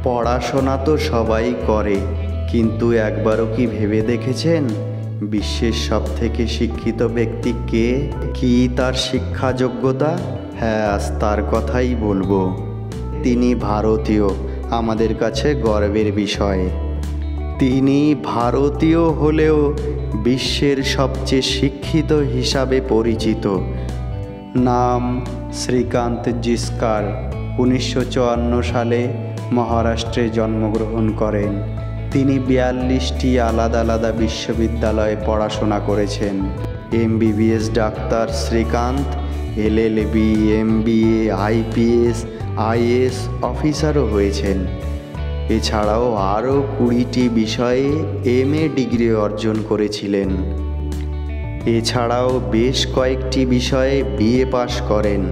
পড়াশোনা তো সবাই করে, কিন্তু একবারও কি ভেবে দেখেছেন বিশ্বের সবথেকে শিক্ষিত ব্যক্তি কে? কি তার শিক্ষা যোগ্যতা? হ্যাঁ, আজ তার কথাই বলবো। তিনি ভারতীয়, আমাদের কাছে গর্বের বিষয়। তিনি ভারতীয় হলেও বিশ্বের সবচেয়ে শিক্ষিত হিসাবে পরিচিত। নাম শ্রীকান্ত জিস্কার। 1954 সালে মহারাষ্ট্রে জন্মগ্রহণ করেন। তিনি 42টি আলাদা আলাদা বিশ্ববিদ্যালয়ে পড়াশোনা করেছেন। MBBS ডাক্তার Srikanta LLB, MBA, IPS, IAS অফিসারও হয়েছেন। এছাড়াও আরও 20টি বিষয়ে MA ডিগ্রি অর্জন করেছিলেন। এছাড়াও বেশ কয়েকটি বিষয়ে BA পাশ করেন।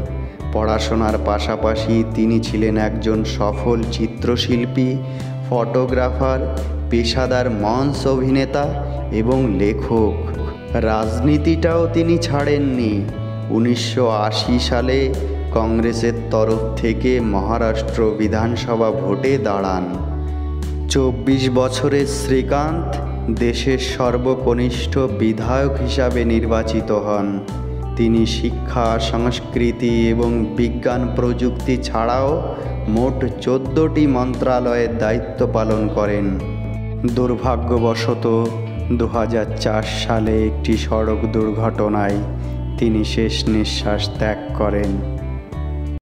পড়াশোনার পাশাপাশি তিনি ছিলেন একজন সফল চিত্রশিল্পী, ফটোগ্রাফার, পেশাদার মঞ্চ অভিনেতা এবং লেখক। রাজনীতিটাও তিনি ছাড়েননি। 1980 সালে কংগ্রেসের তরফ থেকে মহারাষ্ট্র বিধানসভা ভোটে দাঁড়ান। 24 বছরের শ্রীকান্ত দেশের সর্বকনিষ্ঠ বিধায়ক হিসাবে নির্বাচিত হন। তিনি শিক্ষা, সংস্কৃতি এবং বিজ্ঞান প্রযুক্তি ছাড়াও মোট 14টি মন্ত্রণালয়ের দায়িত্ব পালন করেন। দুর্ভাগ্যবশত 2004 সালে একটি সড়ক দুর্ঘটনায় তিনি শেষ নিঃশ্বাস ত্যাগ করেন।